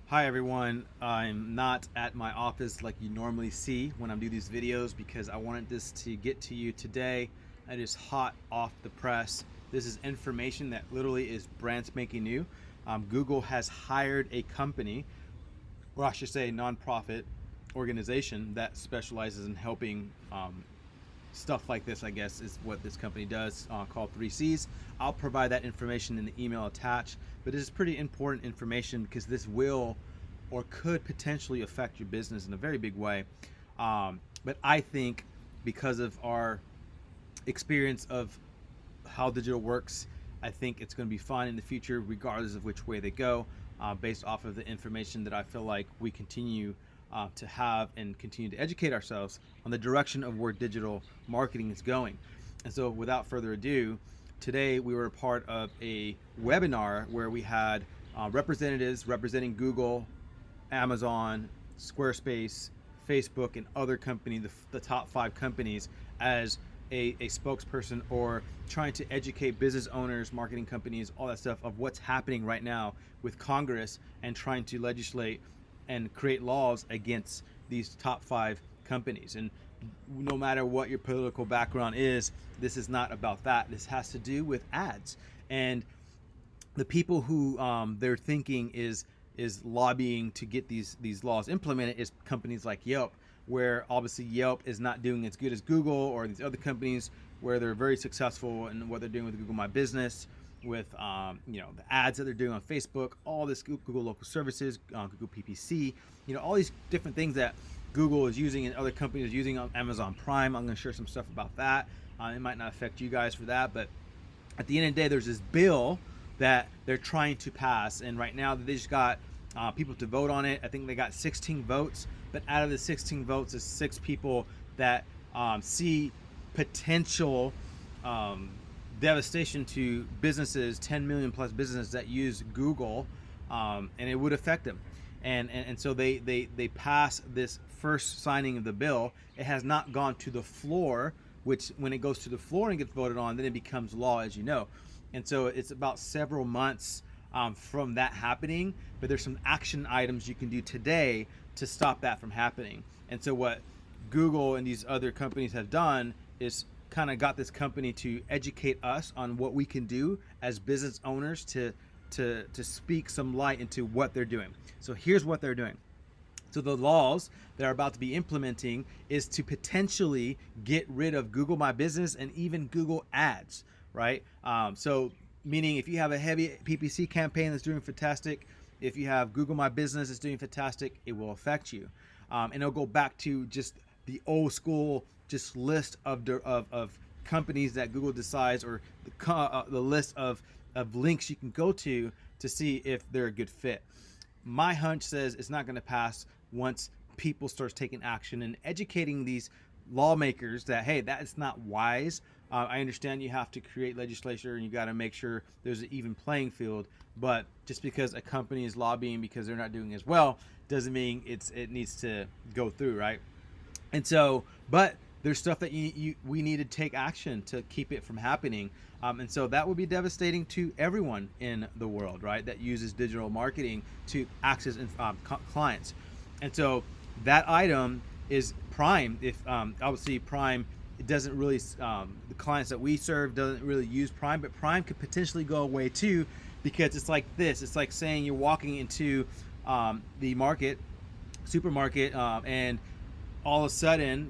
Hi everyone, I'm not at my office like you normally see when I'm doing these videos because I wanted this to get to you today. It is hot off the press. This is information that literally is brand spanking new. Google has hired a company, or I should say nonprofit organization that specializes in helping stuff like this, I guess, is what this company does, called 3Cs. I'll provide that information in the email attached, but this is pretty important information because this will or could potentially affect your business in a very big way. But I think because of our experience of how digital works, I think it's going to be fine in the future, regardless of which way they go, based off of the information that I feel like we continue to have and continue to educate ourselves on the direction of where digital marketing is going. And so, without further ado, today we were a part of a webinar where we had representatives representing Google, Amazon, Squarespace, Facebook, and other companies, the top 5 companies, as a spokesperson or trying to educate business owners, marketing companies, all that stuff of what's happening right now with Congress and trying to legislate and create laws against these top 5 companies. And no matter what your political background is, this is not about that. This has to do with ads. And the people who they're thinking is lobbying to get these laws implemented is companies like Yelp, where obviously Yelp is not doing as good as Google or these other companies where they're very successful in what they're doing with Google My Business, with the ads that they're doing on Facebook, all this Google local services, Google PPC, all these different things that Google is using and other companies are using on Amazon Prime. I'm going to share some stuff about that. It might not affect you guys for that, but at the end of the day, there's this bill that they're trying to pass, and right now they just got people to vote on it. I think they got 16 votes, but out of the 16 votes, there's 6 people that see potential devastation to businesses, 10 million plus businesses that use Google, and it would affect them. And so they pass this first signing of the bill. It has not gone to the floor, which when it goes to the floor and gets voted on, then it becomes law, as you know. And so it's about several months from that happening, but there's some action items you can do today to stop that from happening. And so what Google and these other companies have done is kind of got this company to educate us on what we can do as business owners to speak some light into what they're doing. So here's what they're doing. So the laws that are about to be implementing is to potentially get rid of Google My Business and even Google Ads, right? So meaning if you have a heavy PPC campaign that's doing fantastic, if you have Google My Business that's doing fantastic, it will affect you. And it'll go back to just the old school just list of companies that Google decides, or the list of links you can go to see if they're a good fit. My hunch says it's not going to pass once people start taking action and educating these lawmakers that, hey, that is not wise. I understand you have to create legislation and you got to make sure there's an even playing field, but just because a company is lobbying because they're not doing as well doesn't mean it needs to go through, right? And so, but there's stuff that we need to take action to keep it from happening. And so that would be devastating to everyone in the world, right? That uses digital marketing to access clients. And so that item is Prime. If obviously Prime, it doesn't really, the clients that we serve doesn't really use Prime, but Prime could potentially go away too, because it's like this. It's like saying you're walking into the supermarket, and all of a sudden,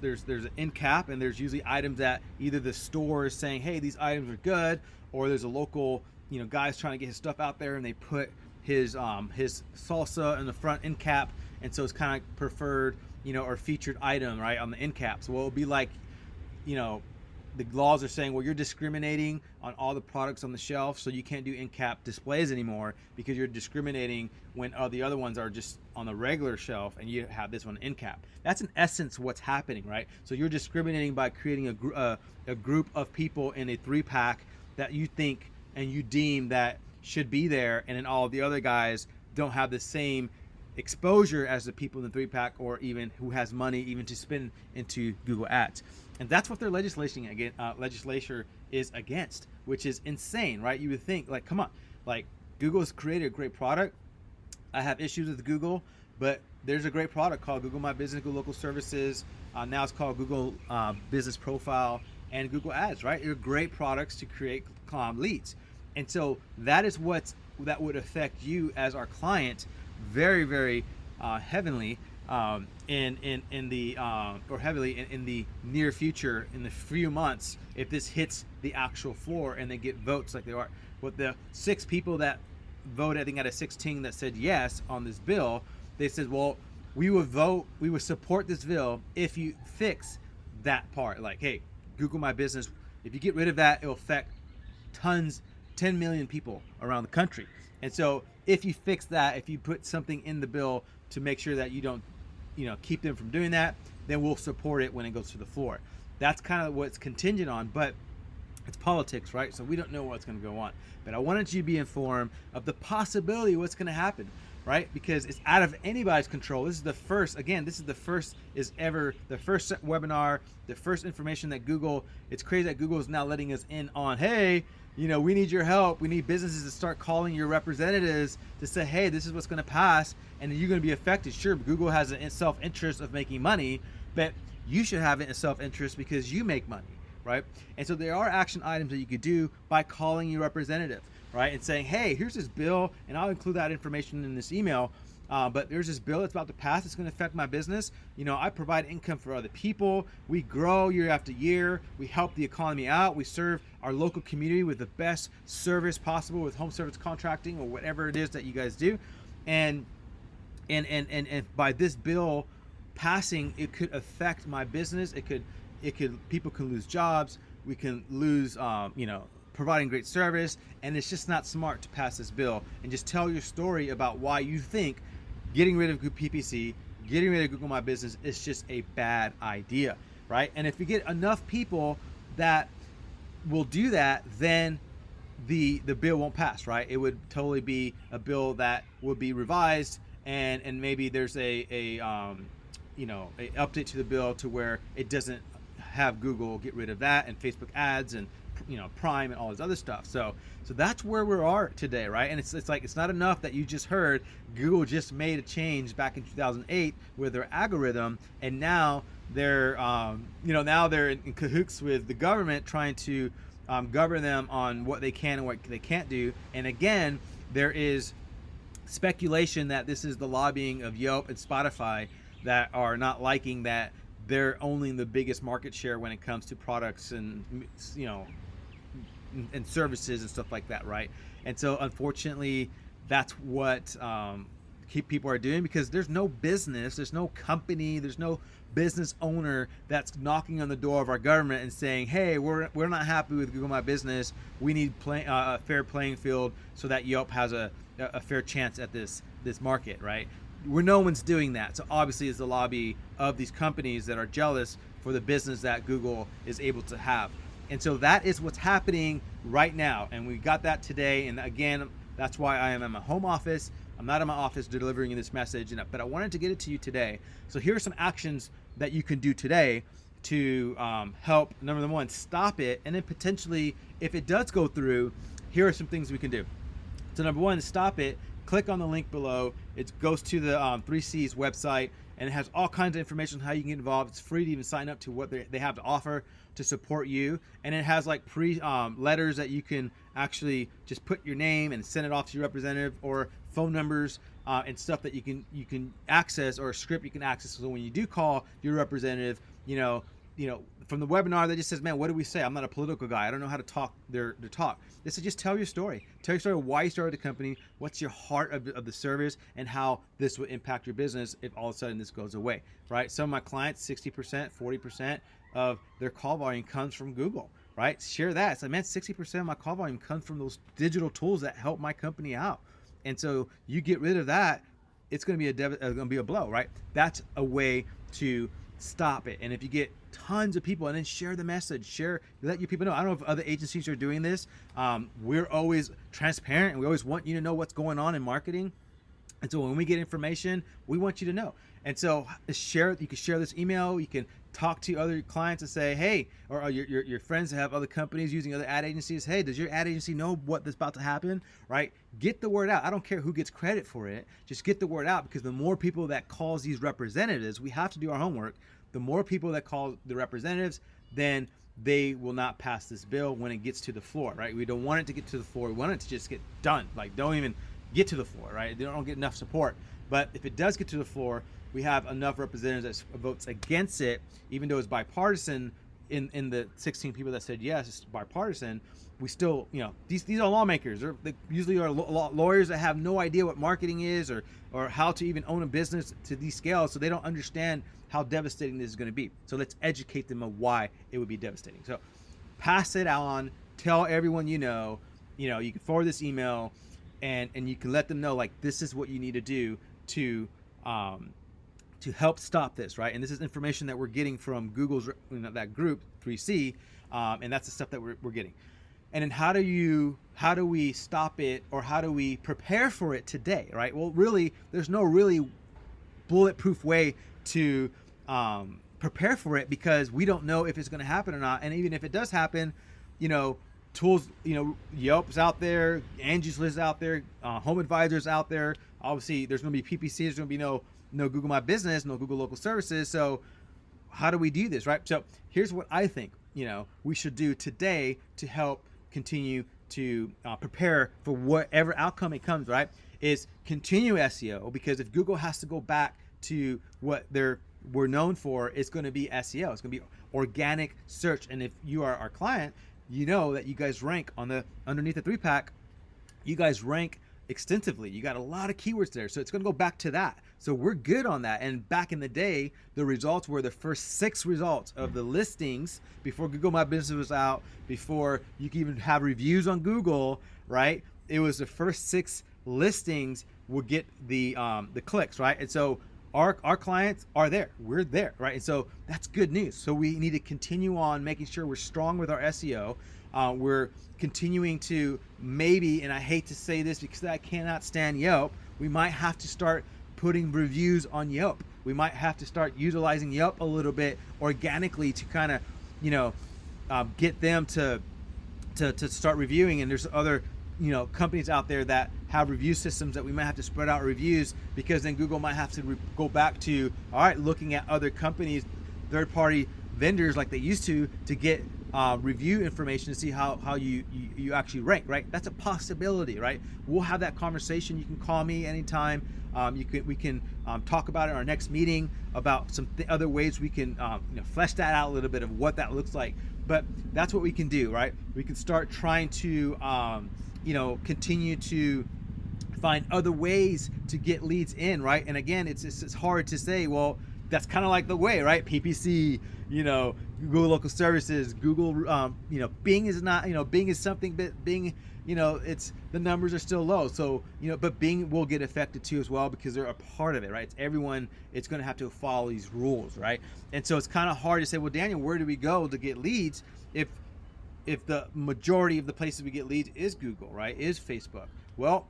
there's an end cap, and there's usually items that either the store is saying, hey, these items are good, or there's a local, guy's trying to get his stuff out there, and they put his salsa in the front end cap, and so it's kind of preferred, or featured item, right, on the end cap. So it'll be like, the laws are saying, well, you're discriminating on all the products on the shelf, so you can't do end cap displays anymore because you're discriminating when the other ones are just on the regular shelf and you have this one end cap. That's in essence what's happening, right? So you're discriminating by creating a group of people in a 3-pack that you think and you deem that should be there, and then all of the other guys don't have the same exposure as the people in the 3-pack, or even who has money even to spend into Google Ads. And that's what their legislature is against, which is insane, right? You would think, like, come on, like, Google has created a great product. I have issues with Google, but there's a great product called Google My Business, Google Local Services. Now it's called Google Business Profile and Google Ads, right? They're great products to create leads. And so that is that would affect you as our client very, very heavily in the or heavily in the near future, in the few months, if this hits the actual floor and they get votes like they are. With the 6 people that voted, I think out of 16 that said yes on this bill, they said, well, we would support this bill if you fix that part. Like, hey, Google My Business, if you get rid of that, it'll affect 10 million people around the country. And so if you fix that, if you put something in the bill to make sure that you don't, keep them from doing that, then we'll support it when it goes to the floor. That's kind of what it's contingent on, but it's politics, right? So we don't know what's going to go on. But I wanted you to be informed of the possibility of what's going to happen, right? Because it's out of anybody's control. This is the first webinar, the first information that Google, it's crazy that Google is now letting us in on, hey, we need your help. We need businesses to start calling your representatives to say, hey, this is what's going to pass, and you're going to be affected. Sure, Google has a self-interest of making money, but you should have it in self-interest because you make money, right? And so there are action items that you could do by calling your representative, right? And saying, hey, here's this bill, and I'll include that information in this email. But there's this bill that's about to pass. It's going to affect my business. I provide income for other people. We grow year after year. We help the economy out. We serve our local community with the best service possible with home service contracting or whatever it is that you guys do. And by this bill passing, it could affect my business. People can lose jobs. We can lose, providing great service. And it's just not smart to pass this bill and just tell your story about why you think getting rid of PPC, getting rid of Google My Business is just a bad idea, right? And if you get enough people that will do that, then the bill won't pass, right? It would totally be a bill that would be revised, and maybe there's a update to the bill to where it doesn't have Google get rid of that and Facebook ads and Prime and all this other stuff. So that's where we are today, right? And it's like, it's not enough that you just heard Google just made a change back in 2008 with their algorithm, and now they're now they're in cahoots with the government trying to govern them on what they can and what they can't do. And again, there is speculation that this is the lobbying of Yelp and Spotify that are not liking that they're owning the biggest market share when it comes to products and and services and stuff like that, right? And so unfortunately, that's what people are doing, because there's no business, there's no company, there's no business owner that's knocking on the door of our government and saying, hey, we're not happy with Google My Business. We need a fair playing field so that Yelp has a fair chance at this market, right? No one's doing that. So obviously it's the lobby of these companies that are jealous for the business that Google is able to have. And so that is what's happening right now. And we got that today. And again, that's why I am in my home office. I'm not in my office delivering you this message, but I wanted to get it to you today. So here are some actions that you can do today to help, number one, stop it. And then potentially, if it does go through, here are some things we can do. So number one, to stop it, click on the link below. It goes to the 3C's website, and it has all kinds of information on how you can get involved. It's free to even sign up to what they have to offer to support you. And it has like letters that you can actually just put your name and send it off to your representative, or phone numbers and stuff that you can access, or a script you can access. So when you do call your representative, from the webinar that just says, man, what do we say? I'm not a political guy. I don't know how to talk their talk. They said, just tell your story. Tell your story of why you started the company, what's your heart of the service, and how this would impact your business if all of a sudden this goes away, right? Some of my clients, 60%, 40% of their call volume comes from Google, right? Share that. It's like, man, 60% of my call volume comes from those digital tools that help my company out. And so you get rid of that, it's going to be a blow, right? That's a way to stop it. And if you get tons of people, and then share the message, let your people know. I don't know if other agencies are doing this. We're always transparent, and we always want you to know what's going on in marketing. And so when we get information, we want you to know. And so you can share this email. You can talk to other clients and say, hey, or your friends that have other companies using other ad agencies. Hey, does your ad agency know what is about to happen? Right? Get the word out. I don't care who gets credit for it. Just get the word out, because the more people that calls these representatives, we have to do our homework. The more people that call the representatives, then they will not pass this bill when it gets to the floor, right? We don't want it to get to the floor. We want it to just get done. Like, don't even get to the floor, right? They don't get enough support. But if it does get to the floor, we have enough representatives that votes against it, even though it's bipartisan. In the 16 people that said yes, it's bipartisan. We still, these are lawmakers. They usually are lawyers that have no idea what marketing is, or how to even own a business to these scales, so they don't understand how devastating this is going to be. So let's educate them of why it would be devastating. So pass it on, tell everyone you can forward this email, and you can let them know, like, this is what you need to do to help stop this, right? And this is information that we're getting from Google's, that group 3C, and that's the stuff that we're getting. And then how do we stop it, or how do we prepare for it today, right? Well, really, there's no really bulletproof way to prepare for it, because we don't know if it's going to happen or not. And even if it does happen, tools, Yelp's out there, Angie's List out there, Home Advisor's out there. Obviously, there's going to be PPC. There's going to be no Google My Business, no Google Local Services. So how do we do this, right? So here's what I think, we should do today to help continue to prepare for whatever outcome it comes, right? Is continue SEO, because if Google has to go back to what we're known for, it's going to be SEO. It's going to be organic search. And if you are our client, that you guys rank underneath the 3-pack, you guys rank extensively. You got a lot of keywords there. So it's going to go back to that. So we're good on that. And back in the day, the results were the first 6 results of the listings before Google My Business was out, before you could even have reviews on Google, right? It was the first 6 listings would get the clicks, right? And so our clients are there. We're there, right? And so that's good news. So we need to continue on making sure we're strong with our SEO. We're continuing to maybe, and I hate to say this because I cannot stand Yelp, we might have to start putting reviews on Yelp. We might have to start utilizing Yelp a little bit organically to kind of, get them to start reviewing. And there's other, companies out there that have review systems that we might have to spread out reviews, because then Google might have to go back to, all right, looking at other companies, third-party vendors like they used to get review information to see how you actually rank, right? That's a possibility, right? We'll have that conversation. You can call me anytime. We can talk about it in our next meeting about some other ways we can flesh that out a little bit of what that looks like. But that's what we can do, right? We can start trying to continue to find other ways to get leads in, right? And again, it's hard to say, well, that's kind of like the way, right? PPC, Google Local Services, Google, Bing is not, Bing is something, but Bing, it's, the numbers are still low. So, but Bing will get affected too as well, because they're a part of it, right? It's everyone, it's going to have to follow these rules, right? And so it's kind of hard to say, well, Daniel, where do we go to get leads if the majority of the places we get leads is Google, right? Is Facebook? Well,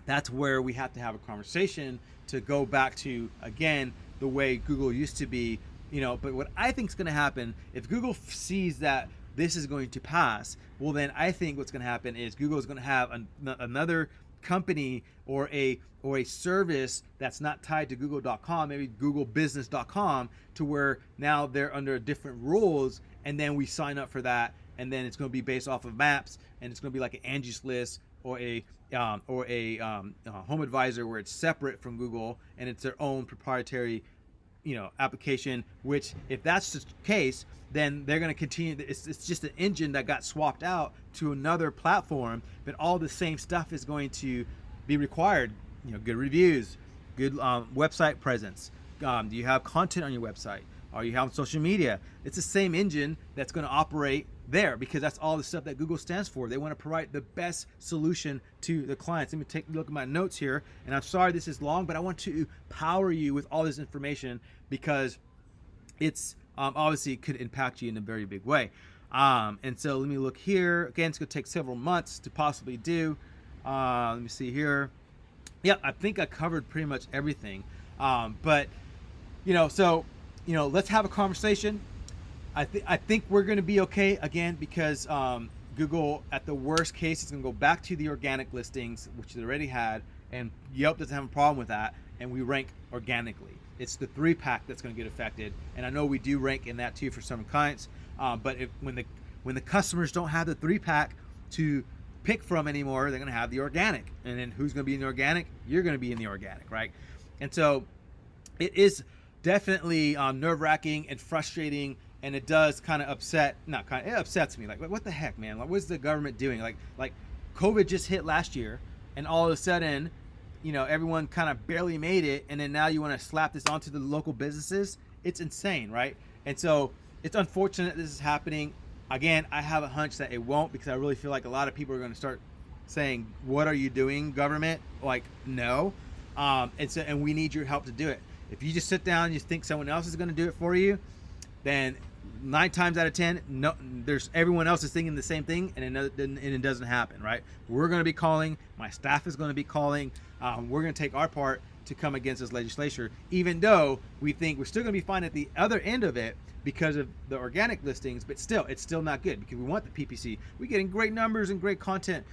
that's where we have to have a conversation to go back to, again, the way Google used to be, but what I think is going to happen, if Google sees that this is going to pass, well, then I think what's going to happen is Google is going to have another company or a service that's not tied to google.com, maybe googlebusiness.com, to where now they're under different rules, and then we sign up for that, and then it's going to be based off of maps, and it's going to be like an Angie's List or a Home Advisor, where it's separate from Google and it's their own proprietary application. Which, if that's the case, then they're going to continue. It's just an engine that got swapped out to another platform, but all the same stuff is going to be required. Good reviews, good website presence. Do you have content on your website? Are you on social media? It's the same engine that's going to operate there, because that's all the stuff that Google stands for. They want to provide the best solution to the clients. Let me take a look at my notes here, and I'm sorry this is long, but I want to power you with all this information, because it's obviously could impact you in a very big way. And so let me look here. Again, it's going to take several months to possibly do. Let me see here. Yeah, I think I covered pretty much everything. But so let's have a conversation. I think we're going to be okay again because Google, at the worst case, is going to go back to the organic listings, which they already had, and Yelp doesn't have a problem with that, and we rank organically. It's the 3-pack that's going to get affected, and I know we do rank in that too for some clients. But when the customers don't have the 3-pack to pick from anymore, they're going to have the organic, and then who's going to be in the organic? You're going to be in the organic, right? And so it is definitely nerve-wracking and frustrating, and it does kind of it upsets me. Like, what the heck, man? Like, what's the government doing? Like COVID just hit last year, and all of a sudden, everyone kind of barely made it, and then now you want to slap this onto the local businesses? It's insane, right? And so it's unfortunate this is happening. Again, I have a hunch that it won't, because I really feel like a lot of people are going to start saying, "What are you doing, government?" Like, no. And we need your help to do it. If you just sit down and you think someone else is going to do it for you, then 9 times out of 10, no, there's everyone else is thinking the same thing, and it doesn't happen, right? We're going to be calling. My staff is going to be calling. We're going to take our part to come against this legislature, even though we think we're still going to be fine at the other end of it because of the organic listings, but still, it's still not good, because we want the PPC. We're getting great numbers and great content.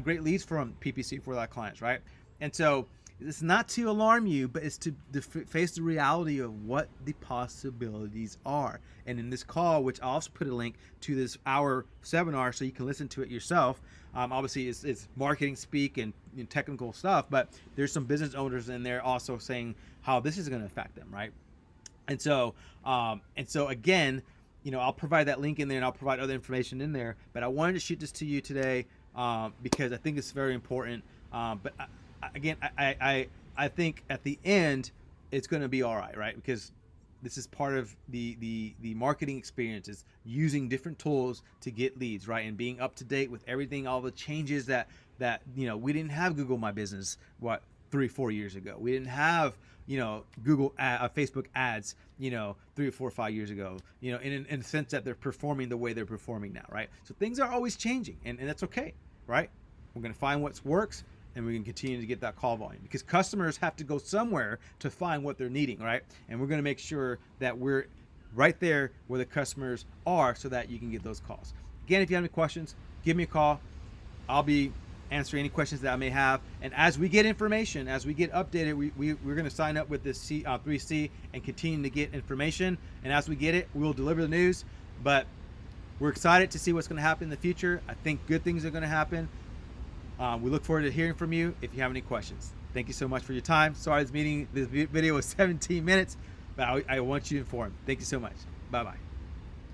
Great leads from PPC for our clients, right? And so it's not to alarm you, but it's to face the reality of what the possibilities are. And in this call, which I'll also put a link to this hour seminar so you can listen to it yourself. Obviously, it's marketing speak and technical stuff, but there's some business owners in there also saying how this is going to affect them, right? And so again, I'll provide that link in there, and I'll provide other information in there. But I wanted to shoot this to you today because I think it's very important. But again, I think at the end it's going to be all right? Because this is part of the marketing experience, is using different tools to get leads, right? And being up to date with everything, all the changes that we didn't have Google My Business 3-4 years ago. We didn't have Facebook ads 3 or 4 or 5 years ago, in the sense that they're performing the way they're performing now, right? So things are always changing, and that's okay, right? We're going to find what works, and we can continue to get that call volume, because customers have to go somewhere to find what they're needing, right? And we're going to make sure that we're right there where the customers are, so that you can get those calls. Again, if you have any questions, give me a call. I'll be answering any questions that I may have. And as we get information, as we get updated, we're going to sign up with this 3C and continue to get information. And as we get it, we'll deliver the news. But we're excited to see what's going to happen in the future. I think good things are going to happen. We look forward to hearing from you if you have any questions. Thank you so much for your time. Sorry this video was 17 minutes, but I want you informed. Thank you so much. Bye-bye.